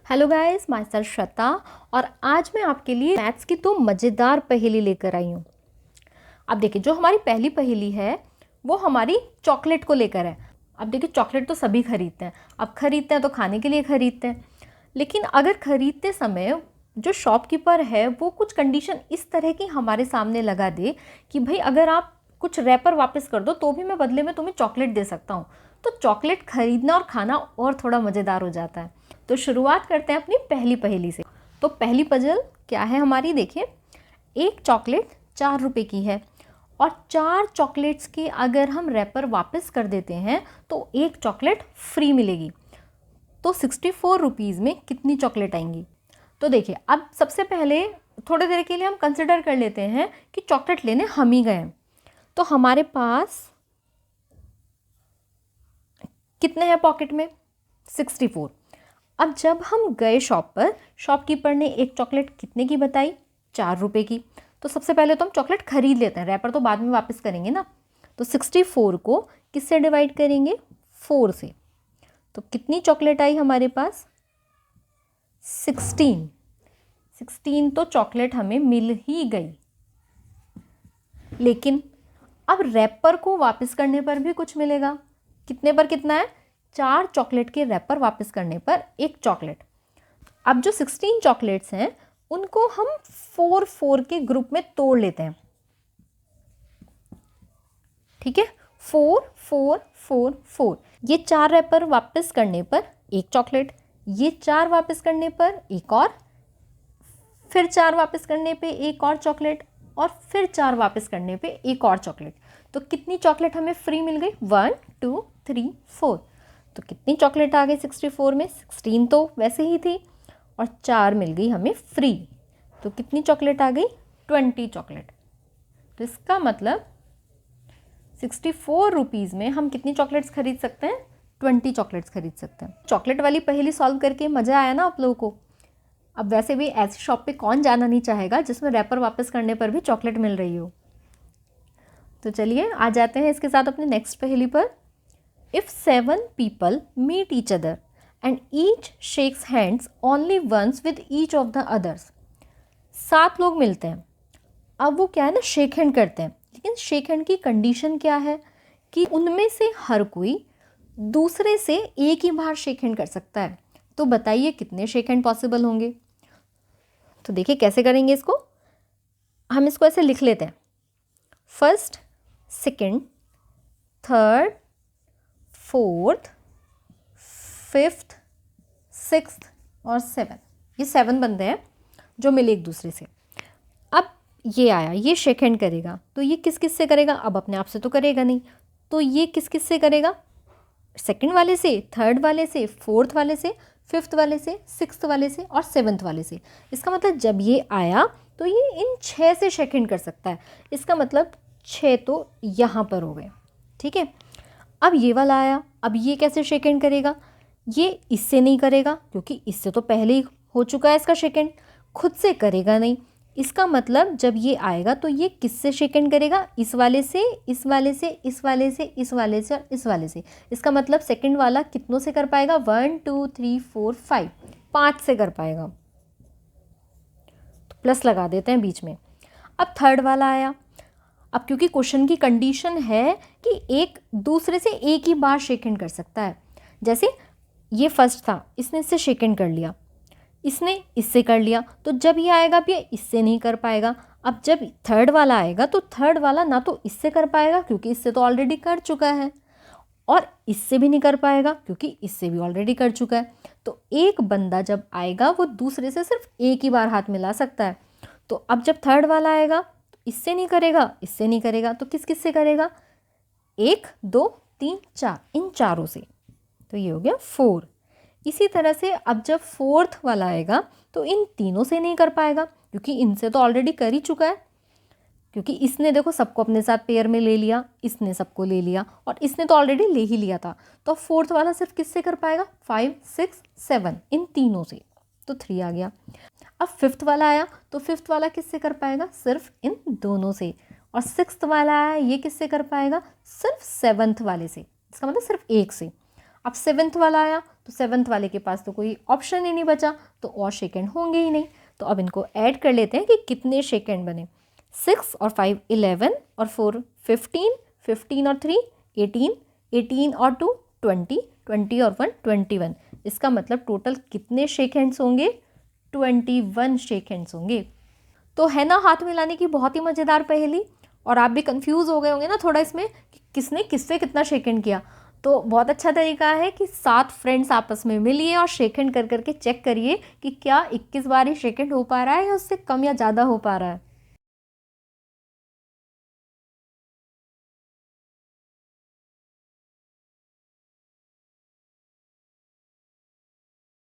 Hello guys, my self श्रद्धा। और आज मैं आपके लिए मैथ्स की दो मज़ेदार पहेली लेकर आई हूँ। अब देखिए, जो हमारी पहली पहेली है वो हमारी चॉकलेट को लेकर है। अब देखिए, चॉकलेट तो सभी खरीदते हैं। अब खरीदते हैं तो खाने के लिए खरीदते हैं, लेकिन अगर खरीदते समय जो शॉपकीपर है वो कुछ कंडीशन इस तरह की हमारे सामने लगा दे कि भाई अगर आप कुछ रैपर वापस कर दो तो भी मैं बदले में तुम्हें चॉकलेट दे सकता हूँ, तो चॉकलेट खरीदना और खाना और थोड़ा मज़ेदार हो जाता है। तो शुरुआत करते हैं अपनी पहली पहेली से। तो पहली पजल क्या है हमारी, देखिए, एक चॉकलेट 4 रुपए की है और 4 चॉकलेट्स के अगर हम रैपर वापस कर देते हैं तो एक चॉकलेट फ्री मिलेगी। तो 64 रुपीज़ में कितनी चॉकलेट आएंगी? तो देखिए, अब सबसे पहले थोड़ी देर के लिए हम कंसिडर कर लेते हैं कि चॉकलेट लेने हम ही गए हैं। तो हमारे पास कितने हैं पॉकेट में? 64। अब जब हम गए शॉप पर, शॉपकीपर ने एक चॉकलेट कितने की बताई? 4 रुपए की। तो सबसे पहले तो हम चॉकलेट खरीद लेते हैं, रैपर तो बाद में वापस करेंगे ना। तो 64 को किससे डिवाइड करेंगे? 4 से। तो कितनी चॉकलेट आई हमारे पास? 16। 16 तो चॉकलेट हमें मिल ही गई। लेकिन अब रैपर को वापस करने पर भी कुछ मिलेगा। कितने पर कितना है? 4 चॉकलेट के रैपर वापस करने पर एक चॉकलेट। अब जो 16 चॉकलेट्स हैं उनको हम 4 के ग्रुप में तोड़ लेते हैं। ठीक है, 4 4 4 4। ये 4 रैपर वापस करने पर एक चॉकलेट, ये 4 वापस करने पर एक और, फिर 4 वापस करने पे एक और चॉकलेट, और फिर 4 वापस करने पे एक और चॉकलेट। तो कितनी चॉकलेट हमें फ्री मिल गई? 1 2 3 4। तो कितनी चॉकलेट आ गई 64 में? 16 तो वैसे ही थी और 4 मिल गई हमें फ्री। तो कितनी चॉकलेट आ गई? 20 चॉकलेट। तो इसका मतलब 64 रुपीज़ में हम कितनी चॉकलेट्स खरीद सकते हैं? 20 चॉकलेट्स खरीद सकते हैं। चॉकलेट वाली पहेली सॉल्व करके मज़ा आया ना आप लोगों को? अब वैसे भी ऐसी शॉप पे कौन जाना नहीं चाहेगा जिसमें रैपर वापस करने पर भी चॉकलेट मिल रही हो। तो चलिए आ जाते हैं इसके साथ अपने नेक्स्ट पहेली पर। If 7 people meet each other and each shakes hands only once with each of the others। 7 लोग मिलते हैं, अब वो क्या है ना, शेक हैंड करते हैं। लेकिन शेक हैंड की कंडीशन क्या है कि उनमें से हर कोई दूसरे से एक ही बार शेक हैंड कर सकता है। तो बताइए कितने शेक हैंड पॉसिबल होंगे? तो देखिए कैसे करेंगे इसको। हम इसको ऐसे लिख लेते हैं, first, second, third, fourth, fifth, sixth और 7। ये 7 बंदे हैं जो मिले एक दूसरे से। अब ये आया, ये शेक हैंड करेगा, तो ये किस किस से करेगा? अब अपने आप से तो करेगा नहीं, तो ये किस किस से करेगा? सेकंड वाले से, थर्ड वाले से, फोर्थ वाले से, फिफ्थ वाले से, सिक्स्थ वाले से और 7th वाले से। इसका मतलब जब ये आया तो ये इन 6 से शेक हैंड कर सकता है। इसका मतलब 6 तो यहाँ पर हो गए। ठीक है, अब ये वाला आया, अब ये कैसे शेक हैंड करेगा? ये इससे नहीं करेगा क्योंकि इससे तो पहले ही हो चुका है इसका शेक हैंड, खुद से करेगा नहीं। इसका मतलब जब ये आएगा तो ये किससे शेक हैंड करेगा? इस वाले से, इस वाले से, इस वाले से, इस वाले से और इस वाले से। इसका मतलब सेकंड वाला कितनों से कर पाएगा? 1 2 3 4 5, 5 से कर पाएगा। तो प्लस लगा देते हैं बीच में। अब थर्ड वाला आया, अब क्योंकि क्वेश्चन की कंडीशन है कि एक दूसरे से एक ही बार शेक हैंड कर सकता है। जैसे ये फर्स्ट था, इसने इससे शेक हैंड कर लिया, इसने इससे कर लिया, तो जब ये आएगा भी इससे नहीं कर पाएगा। अब जब थर्ड वाला आएगा तो थर्ड वाला ना तो इससे कर पाएगा क्योंकि इससे तो ऑलरेडी कर चुका है, और इससे भी नहीं कर पाएगा क्योंकि इससे भी ऑलरेडी कर चुका है। तो एक बंदा जब आएगा वो दूसरे से सिर्फ एक ही बार हाथ मिला सकता है। तो अब जब थर्ड वाला आएगा तो इससे नहीं करेगा, इससे नहीं करेगा, तो किस किस से करेगा? 1 2 3 4, इन चारों से। तो ये हो गया 4। इसी तरह से अब जब फोर्थ वाला आएगा तो इन तीनों से नहीं कर पाएगा क्योंकि इनसे तो ऑलरेडी कर ही चुका है, क्योंकि इसने देखो सबको अपने साथ पेयर में ले लिया, इसने सबको ले लिया और इसने तो ऑलरेडी ले ही लिया था। तो फोर्थ वाला सिर्फ किससे कर पाएगा? 5 6 7, इन तीनों से। तो 3 आ गया। अब फिफ्थ वाला आया तो फिफ्थ वाला किससे कर पाएगा? सिर्फ इन दोनों से। और सिक्स्थ वाला आया, ये किससे कर पाएगा? सिर्फ 7th वाले से। इसका मतलब सिर्फ एक से। अब 7th वाला आया तो 7th वाले के पास तो कोई ऑप्शन ही नहीं बचा, तो और शेक हैंड होंगे ही नहीं। तो अब इनको ऐड कर लेते हैं कि कितने शेक हैंड बने। 6 और 5 11 और 4 15, 15 और 3 18, 18 और 2 20, 20 और 1 21। इसका मतलब टोटल कितने शेक हैंड्स होंगे? 21 शेक हैंड्स होंगे। तो है ना हाथ मिलाने की बहुत ही मज़ेदार पहेली। और आप भी कंफ्यूज हो गए होंगे ना थोड़ा इसमें कि किसने किससे कितना शेक हैंड किया। तो बहुत अच्छा तरीका है कि 7 फ्रेंड्स आपस में मिलिए और शेक हैंड कर करके चेक करिए कि क्या 21 बार ही शेक हैंड हो पा रहा है या उससे कम या ज़्यादा हो पा रहा है।